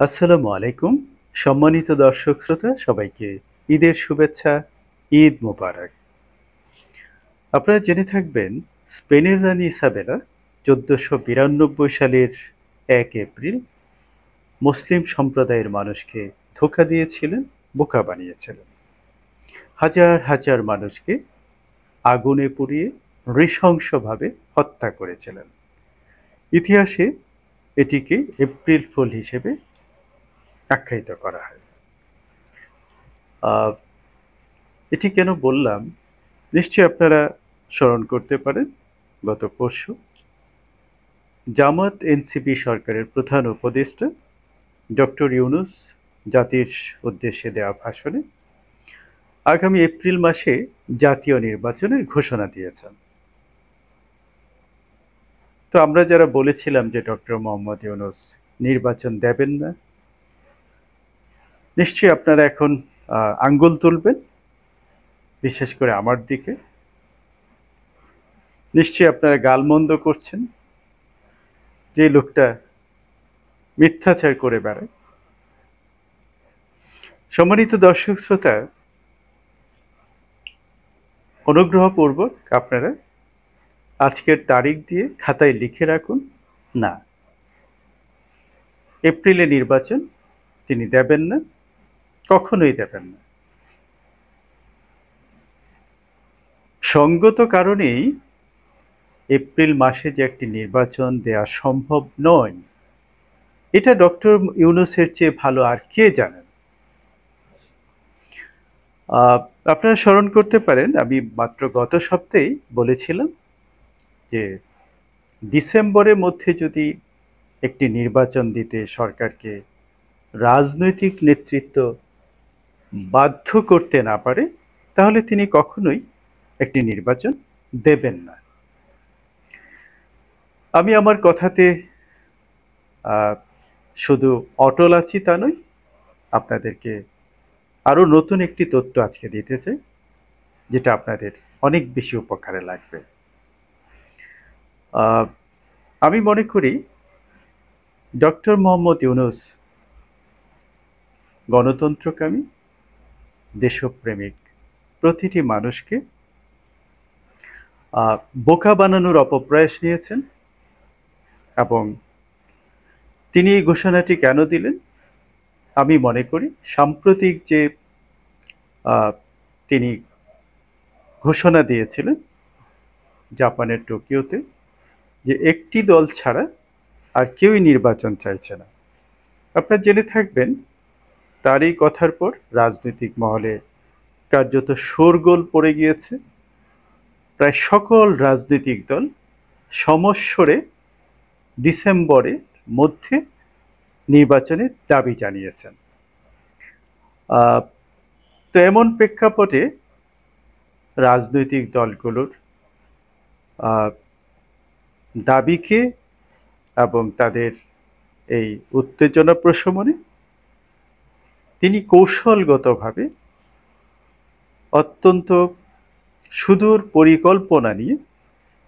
আসসালামু আলাইকুম। সম্মানিত দর্শক শ্রোতা সবাইকে ঈদের শুভেচ্ছা, ঈদ মোবারক। আপনারা জেনে থাকবেন স্পেনের রানী ইসাবেলা ১৪৯২ সালের ১ এপ্রিল মুসলিম সম্প্রদায়ের মানুষকে ধোঁকা দিয়েছিলেন, বোকা বানিয়েছিলেন। হাজার হাজার মানুষকে আগুনে পুড়িয়ে নৃশংসভাবে হত্যা করেছিলেন। ইতিহাসে এটিকে এপ্রিল ফুল হিসেবে আখ্যায়িত করা হয়। আহ, এটি কেন বললাম, নিশ্চয়ই আপনারা স্মরণ করতে পারেন গত পরশু জামাত এনসিপি সরকারের প্রধান উপদেষ্টা ডক্টর ইউনূস জাতির উদ্দেশ্যে দেওয়া ভাষণে আগামী এপ্রিল মাসে জাতীয় নির্বাচনের ঘোষণা দিয়েছেন। তো আমরা যারা বলেছিলাম যে ডক্টর মোহাম্মদ ইউনূস নির্বাচন দেবেন না, নিশ্চয়ই আপনারা এখন আঙ্গুল তুলবেন, বিশেষ করে আমার দিকে। নিশ্চয়ই আপনারা গালমন্দ করছেন যে লোকটা মিথ্যাচার করে বেড়ায়। সম্মানিত দর্শক শ্রোতা, অনুগ্রহপূর্বক আপনারা আজকের তারিখ দিয়ে খাতায় লিখে রাখুন, না, এপ্রিলে নির্বাচন তিনি দেবেন না, কখনোই দেবেন না। সঙ্গত কারণেই এপ্রিল মাসে যে একটি নির্বাচন দেয়া সম্ভব নয়, এটা ডক্টর ইউনূসের চেয়ে ভালো আর কে জানেন। আপনারা স্মরণ করতে পারেন, আমি মাত্র গত সপ্তাহেই বলেছিলাম যে ডিসেম্বরের মধ্যে যদি একটি নির্বাচন দিতে সরকারকে রাজনৈতিক নেতৃত্ব বাধ্য করতে না পারে, তাহলে তিনি কখনোই একটি নির্বাচন দেবেন না। আমি আমার কথাতে শুধু অটল আছি তা নয়, আপনাদেরকে আরো নতুন একটি তথ্য আজকে দিতে চাই, যেটা আপনাদের অনেক বেশি উপকারে লাগবে। আমি মনে করি ডক্টর মোহাম্মদ ইউনূস গণতন্ত্রকামী, দেশপ্রেমিক প্রতিটি মানুষকে বোকা বানানোর অপপ্রয়াস নিয়েছেন। এবং তিনি এই ঘোষণাটি কেন দিলেন, আমি মনে করি সাম্প্রতিক যে তিনি ঘোষণা দিয়েছিলেন জাপানের টোকিওতে, যে একটি দল ছাড়া আর কেউই নির্বাচন চাইছে না। আপনারা জেনে থাকবেন তার এই কথার পর রাজনৈতিক মহলে কার্যত শোরগোল পড়ে গিয়েছে। প্রায় সকল রাজনৈতিক দল সমস্বরে ডিসেম্বরের মধ্যে নির্বাচনের দাবি জানিয়েছেন। তো এমন প্রেক্ষাপটে রাজনৈতিক দলগুলোর দাবিকে এবং তাদের এই উত্তেজনা প্রশমনে তিনি কৌশলগতভাবে অত্যন্ত সুদূর পরিকল্পনা নিয়ে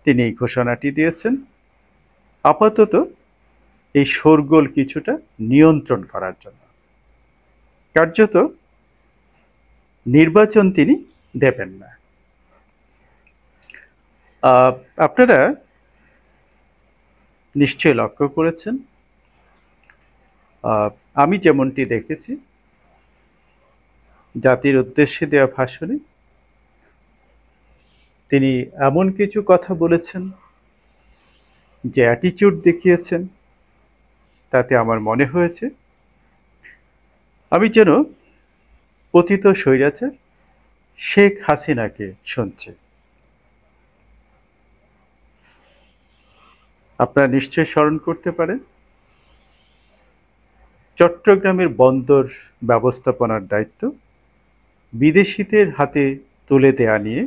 তিনি এই ঘোষণাটি দিয়েছেন, আপাতত এই শোরগোল কিছুটা নিয়ন্ত্রণ করার জন্য। কার্যত নির্বাচন তিনি দেবেন না। আপনারা নিশ্চয় লক্ষ্য করেছেন, আমি যেমনটি দেখেছি জাতির উদ্দেশ্যে দেওয়া ভাষণে তিনি এমন কিছু কথা বলেছেন, যে অ্যাটিটিউড দেখিয়েছেন, তাতে আমার মনে হয়েছে আমি যেন পতিত স্বৈরাচার শেখ হাসিনাকে শুনছি। আপনারা নিশ্চয় স্মরণ করতে পারেন চট্টগ্রামের বন্দর ব্যবস্থাপনার দায়িত্ব বিদেশিদের হাতে তুলে দেয়া নিয়ে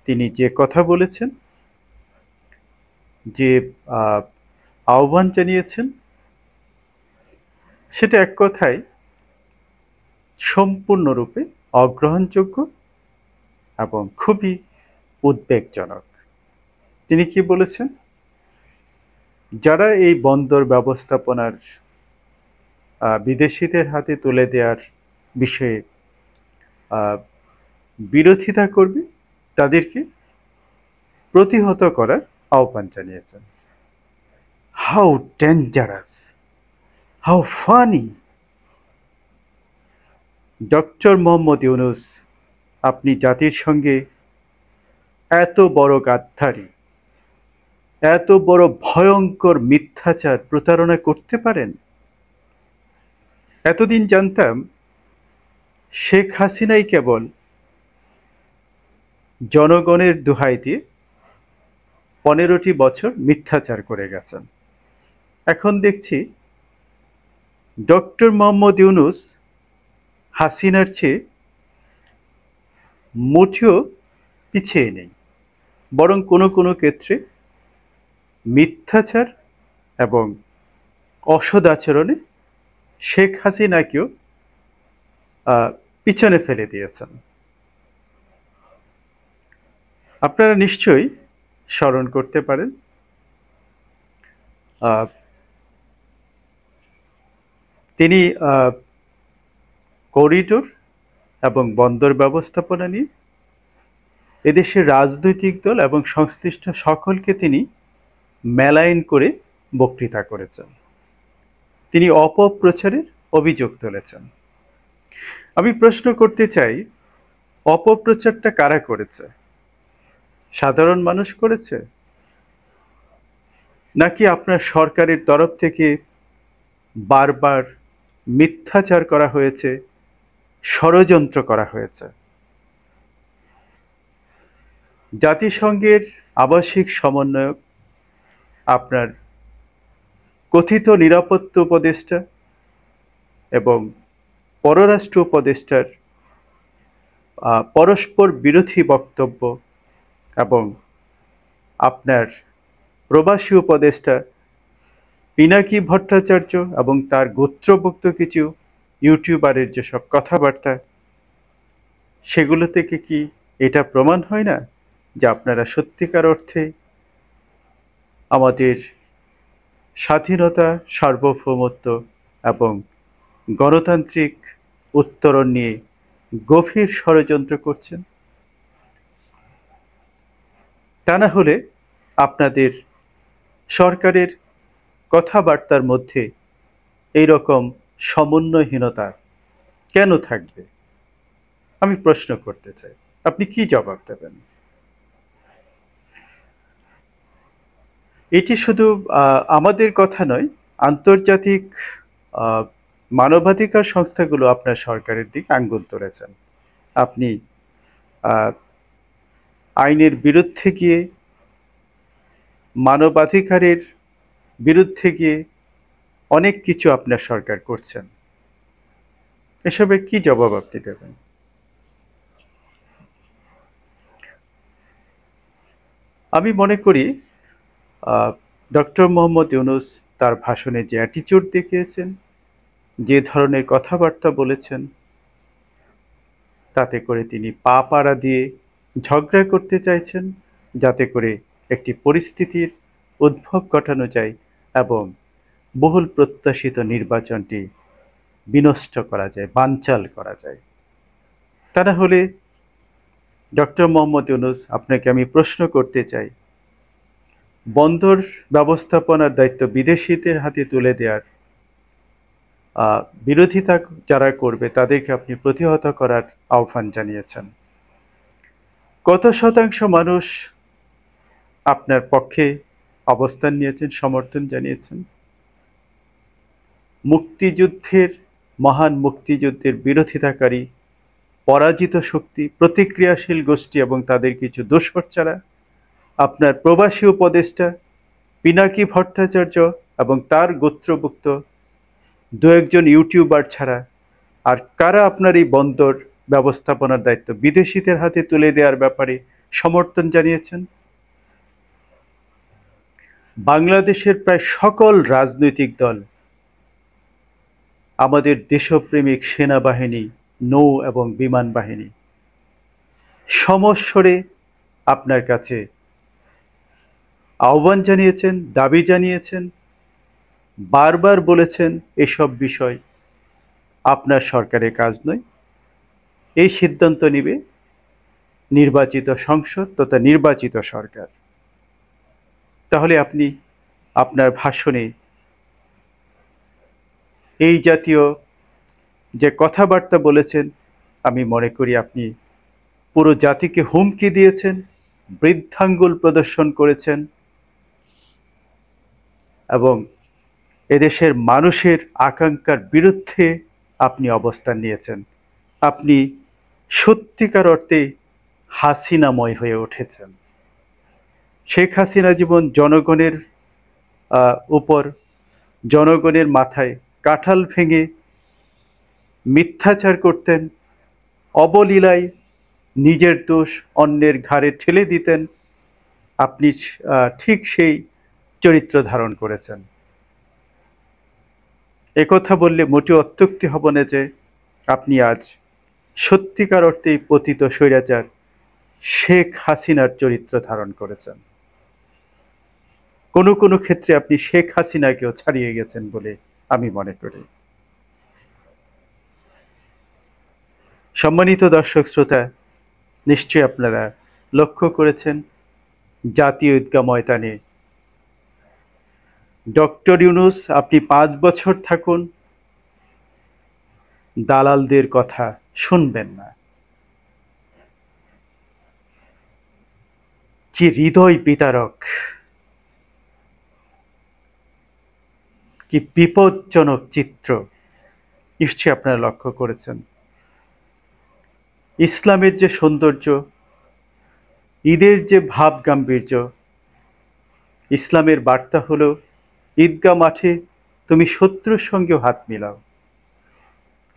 তিনি যে কথা বলেছেন, যে আহ্বান জানিয়েছেন, সেটা এক কথায় সম্পূর্ণরূপে অগ্রহণযোগ্য এবং খুবই উদ্বেগজনক। তিনি কি বলেছেন, যারা এই বন্দর ব্যবস্থাপনার বিদেশিদের হাতে তুলে দেওয়ার বিষয়ে আহ, বিরোধিতা করবে, তাদেরকে প্রতিহত করার আহ্বান জানিয়েছেন। How dangerous, how funny! Doctor Mohammad Yunus, আপনি জাতির সঙ্গে এত বড় গাদ্দারি, এত বড় ভয়ঙ্কর মিথ্যাচার, প্রতারণা করতে পারেন? এতদিন জানতাম শেখ হাসিনাই কেবল জনগণের দোহাই দিয়ে 15টি বছর মিথ্যাচার করে গেছেন। এখন দেখছি ডক্টর মোহাম্মদ ইউনূস হাসিনার চেয়ে মোটেও পিছিয়ে নেই, বরং কোনো কোনো ক্ষেত্রে মিথ্যাচার এবং অসৎ আচরণে শেখ হাসিনাকেও পিছনে ফেলে দিয়েছেন। আপনারা নিশ্চয়ই স্মরণ করতে পারেন তিনি করিডোর এবং বন্দর ব্যবস্থাপনা নিয়ে এদেশের রাজনৈতিক দল এবং সংশ্লিষ্ট সকলকে তিনি মেলাইন করে বক্তৃতা করেছেন। তিনি অপপ্রচারের অভিযোগ তুলেছেন। আমি প্রশ্ন করতে চাই, অপপ্রচারটা কারা করেছে? সাধারণ মানুষ করেছে, নাকি আপনার সরকারের তরফ থেকে বারবার মিথ্যাচার করা হয়েছে, ষড়যন্ত্র করা হয়েছে? জাতিসংঘের আবাসিক সমন্বয়ক, আপনার কথিত নিরাপত্তা উপদেষ্টা এবং পররাষ্ট্র উপদেষ্টার পরস্পর বিরোধী বক্তব্য এবং আপনার প্রবাসী উপদেষ্টা পিনাকি ভট্টাচার্য এবং তার গোত্রভুক্ত কিছু ইউটিউবারের যেসব কথাবার্তা, সেগুলো থেকে কি এটা প্রমাণ হয় না যে আপনারা সত্যিকার অর্থে আমাদের স্বাধীনতা, সার্বভৌমত্ব এবং গণতান্ত্রিক উত্তরণ নিয়ে গভীর ষড়যন্ত্র করছেন? তা না হলে আপনাদের সরকারের কথাবার্তার মধ্যে এই রকম সমন্বয়হীনতা কেন থাকবে? আমি প্রশ্ন করতে চাই, আপনি কি জবাব দেবেন? এটি শুধু আমাদের কথা নয়, আন্তর্জাতিক মানবাধিকার সংস্থাগুলো আপনার সরকারের দিকে আঙ্গুল তুলেছেন। আপনি আইনের বিরুদ্ধে গিয়ে, মানবাধিকারের বিরুদ্ধে গিয়ে অনেক কিছু আপনার সরকার করছেন। এসবের কি জবাব আপনি দেবেন? আমি মনে করি ডক্টর মোহাম্মদ ইউনূস তার ভাষণে যে অ্যাটিটিউড দেখিয়েছেন, যে ধরনের কথাবার্তা বলেছেন, তাতে করে তিনি পা পাড়া দিয়ে ঝগড়া করতে চাইছেন, যাতে করে একটি পরিস্থিতির উদ্ভব ঘটানো যায় এবং বহুল প্রত্যাশিত নির্বাচনটি বিনষ্ট করা যায়, বানচাল করা যায়। তা না হলে ডক্টর মোহাম্মদ ইউনূস, আপনাকে আমি প্রশ্ন করতে চাই, বন্দর ব্যবস্থাপনার দায়িত্ব বিদেশিদের হাতে তুলে দেওয়ার বিরোধিতা যারা করবে তাদেরকে আপনি প্রতিহত করার আহ্বান জানিয়েছেন। কত শতাংশ মানুষ আপনার পক্ষে অবস্থান নিয়েছেন, সমর্থন জানিয়েছেন? মুক্তিযুদ্ধের, মহান মুক্তিযুদ্ধের বিরোধিতাকারী পরাজিত শক্তি, প্রতিক্রিয়াশীল গোষ্ঠী এবং তাদের কিছু দোসর ছাড়া আপনার প্রবাসী উপদেষ্টা পিনাকি ভট্টাচার্য এবং তার গোত্রভুক্ত দু একজন ইউটিউবার ছাড়া আর কারা আপনার এই বন্দর ব্যবস্থাপনার দায়িত্ব বিদেশিদের হাতে তুলে দেওয়ার ব্যাপারে সমর্থন জানিয়েছেন? বাংলাদেশের প্রায় সকল রাজনৈতিক দল আমাদের দেশপ্রেমিক সেনাবাহিনী, নৌ এবং বিমান বাহিনী সমস্বরে আপনার কাছে আহ্বান জানিয়েছেন, দাবি জানিয়েছেন, বারবার বলেছেন এসব বিষয় আপনার সরকারের কাজ নয়। এই সিদ্ধান্ত নেবে নির্বাচিত সংসদ তথা নির্বাচিত সরকার। তাহলে আপনি আপনার ভাষণে এই জাতীয় যে কথাবার্তা বলেছেন, আমি মনে করি আপনি পুরো জাতিকে হুমকি দিয়েছেন, বৃদ্ধাঙ্গুল প্রদর্শন করেছেন এবং এদেশের মানুষের আকাঙ্ক্ষার বিরুদ্ধে আপনি অবস্থান নিয়েছেন। আপনি সত্যিকার অর্থে হাসিনাময় হয়ে উঠেছেন। শেখ হাসিনা জীবন জনগণের উপর, জনগণের মাথায় কাঁঠাল ভেঙে মিথ্যাচার করতেন, অবলীলায় নিজের দোষ অন্যের ঘাড়ে ঠেলে দিতেন। আপনি ঠিক সেই চরিত্র ধারণ করেছেন। একথা বললে মোটেও অত্যুক্তি হবে না যে আপনি আজ সত্যিকার অর্থেই পতিত স্বৈরাচার শেখ হাসিনার চরিত্র ধারণ করেছেন। কোনো কোনো ক্ষেত্রে আপনি শেখ হাসিনাকেও ছাড়িয়ে গেছেন বলে আমি মনে করি। সম্মানিত দর্শক শ্রোতা, নিশ্চয়ই আপনারা লক্ষ্য করেছেন জাতীয় ঈদগাহ ময়দানে ডক্টর ইউনূস আপনি 5 বছর থাকুন, দালালদের কথা শুনবেন না। কি হৃদয় বিতারক, কি বিপজ্জনক চিত্র নিশ্চয়ই আপনারা লক্ষ্য করেছেন। ইসলামের যে সৌন্দর্য, ঈদের যে ভাব গাম্ভীর্য, ইসলামের বার্তা হলো ঈদগাহ মাঠে তুমি শত্রুর সঙ্গেও হাত মিলাও।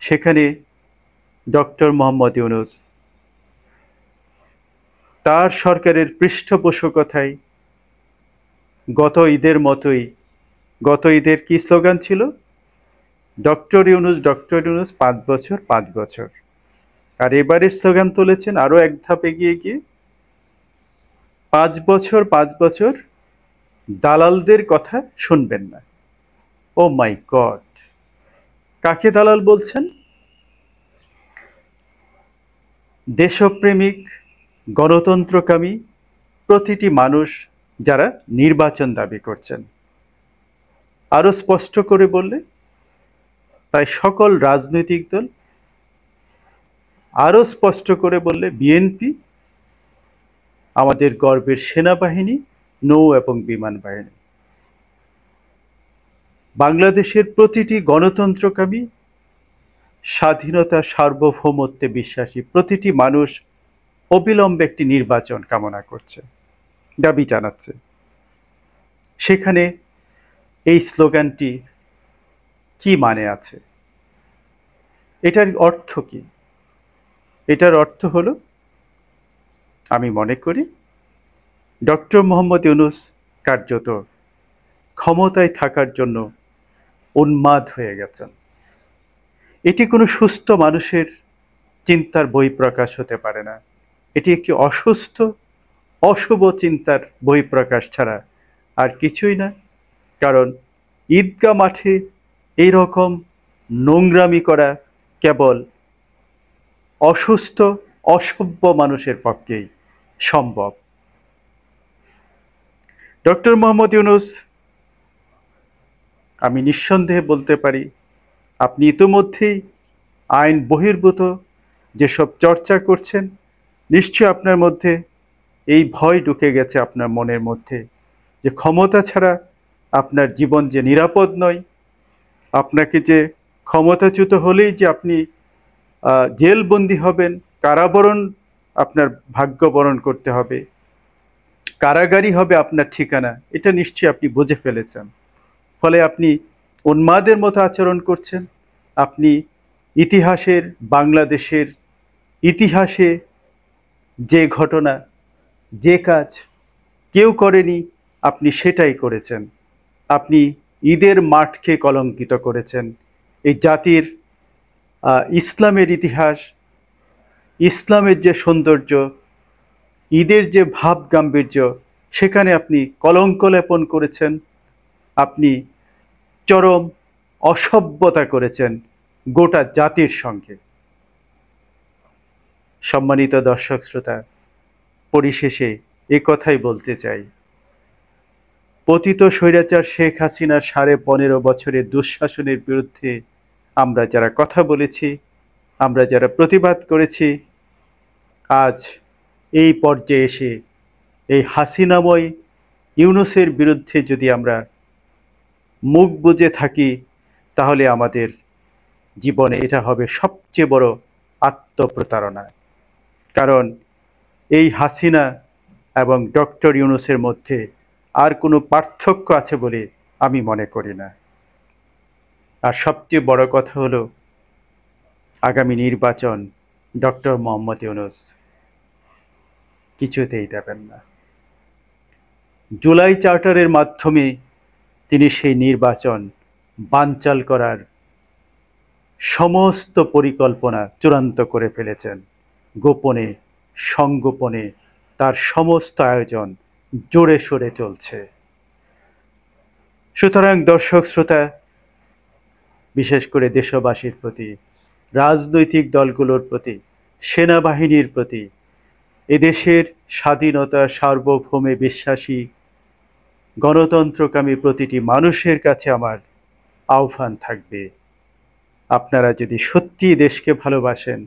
সেখানে ডক্টর মোহাম্মদ ইউনূস তার সরকারের পৃষ্ঠপোষকতায় গত ঈদের মতোই, গত ঈদের কি স্লোগান ছিল? ডক্টর ইউনূস, ডক্টর ইউনূস 5 বছর 5 বছর। আর এবারের স্লোগান তুলেছেন আরো এক ধাপ এগিয়ে গিয়ে 5 বছর 5 বছর দালালদের কথা শুনবেন না। ও মাই গড, কাকে দালাল বলছেন? দেশপ্রেমিক, গণতন্ত্রকামী প্রতিটি মানুষ যারা নির্বাচন দাবি করছেন। আরো স্পষ্ট করে বললে প্রায় সকল রাজনৈতিক দল, আরো স্পষ্ট করে বললে বিএনপি, আমাদের গর্বের সেনাবাহিনী, নৌ এবং বিমান বাহিনী, বাংলাদেশের প্রতিটি গণতন্ত্রকামী, স্বাধীনতা সার্বভৌমত্বে বিশ্বাসী প্রতিটি মানুষ অবিলম্বে একটি নির্বাচন কামনা করছে, দাবি জানাচ্ছে। সেখানে এই স্লোগানটি কি মানে আছে? এটার অর্থ কি? এটার অর্থ হলো, আমি মনে করি ডক্টর মোহাম্মদ ইউনূস কার্যত ক্ষমতায় থাকার জন্য উন্মাদ হয়ে গেছেন। এটি কোনো সুস্থ মানুষের চিন্তার বহিঃপ্রকাশ হতে পারে না। এটি একটি অসুস্থ, অশুভ চিন্তার বহিঃপ্রকাশ ছাড়া আর কিছুই না। কারণ ঈদগাহ মাঠে এই রকম নোংরামি করা কেবল অসুস্থ, অসভ্য মানুষের পক্ষেই সম্ভব। ডক্টর মোহাম্মদ ইউনূস, আমি নিঃসন্দেহে বলতে পারি আপনি ইতোমধ্যেই আইন বহির্ভূত যেসব চর্চা করছেন, নিশ্চয় আপনার মধ্যে এই ভয় ঢুকে গেছে আপনার মনের মধ্যে যে ক্ষমতা ছাড়া আপনার জীবন যে নিরাপদ নয়, আপনাকে যে ক্ষমতাচ্যুত হলেই যে আপনি জেলবন্দি হবেন, কারাবরণ আপনার ভাগ্য বরণ করতে হবে, কারাগারই হবে আপনার ঠিকানা, এটা নিশ্চয়ই আপনি বুঝে ফেলেছেন। ফলে আপনি উন্মাদের মতো আচরণ করছেন। আপনি ইতিহাসের, বাংলাদেশের ইতিহাসে যে ঘটনা, যে কাজ কেউ করেনি, আপনি সেটাই করেছেন। আপনি ঈদের মাঠকে কলঙ্কিত করেছেন। এই জাতির ইসলামের ইতিহাস, ইসলামের যে সৌন্দর্য, ঈদের যে ভাব গাম্ভীর্য, সেখানে আপনি কলঙ্ক লেপন করেছেন। আপনি চরম অসভ্যতা করেছেন। গোটা জাতির সঙ্গে। সম্মানিত দর্শক শ্রোতা, পরিশেষে এ কথাই বলতে চাই, পতিত স্বৈরাচার শেখ হাসিনার 15.5 বছরের দুঃশাসনের বিরুদ্ধে আমরা যারা কথা বলেছি, আমরা যারা প্রতিবাদ করেছি, আজ এই পর্যায়ে এসে এই হাসিনাময় ইউনূসের বিরুদ্ধে যদি আমরা মুখ বুজে থাকি, তাহলে আমাদের জীবনে এটা হবে সবচেয়ে বড় আত্মপ্রতারণা। কারণ এই হাসিনা এবং ডক্টর ইউনূসের মধ্যে আর কোনো পার্থক্য আছে বলে আমি মনে করি না। আর সবচেয়ে বড় কথা হলো, আগামী নির্বাচন ডক্টর মোহাম্মদ ইউনূস কিছুতেই দেবেন না। জুলাই চার্টারের মাধ্যমে তিনি সেই নির্বাচন বানচাল করার সমস্ত পরিকল্পনা চূড়ান্ত করে ফেলেছেন। গোপনে সংগোপনে তার সমস্ত আয়োজন জোরে সোরে চলছে। সুতরাং দর্শক শ্রোতা, বিশেষ করে দেশবাসীর প্রতি, রাজনৈতিক দলগুলোর প্রতি, সেনাবাহিনীর প্রতি, এদেশের স্বাধীনতা সার্বভৌমে বিশ্বাসী গণতন্ত্রকামী প্রতিটি মানুষের কাছে আমার আহ্বান থাকবে, আপনারা যদি সত্যি দেশকে ভালোবাসেন,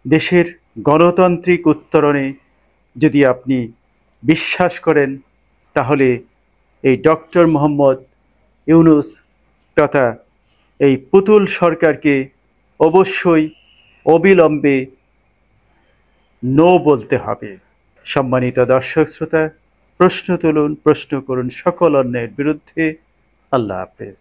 দেশের গণতান্ত্রিক উত্তরণে যদি আপনি বিশ্বাস করেন, তাহলে এই ডক্টর মোহাম্মদ ইউনূস তথা এই পুতুল সরকারকে অবশ্যই অবিলম্বে নো বলতে হবে। সম্মানিত দর্শক শ্রোতা, প্রশ্ন তুলুন, প্রশ্ন করুন সকল অন্যায়ের বিরুদ্ধে। আল্লাহ হাফেজ।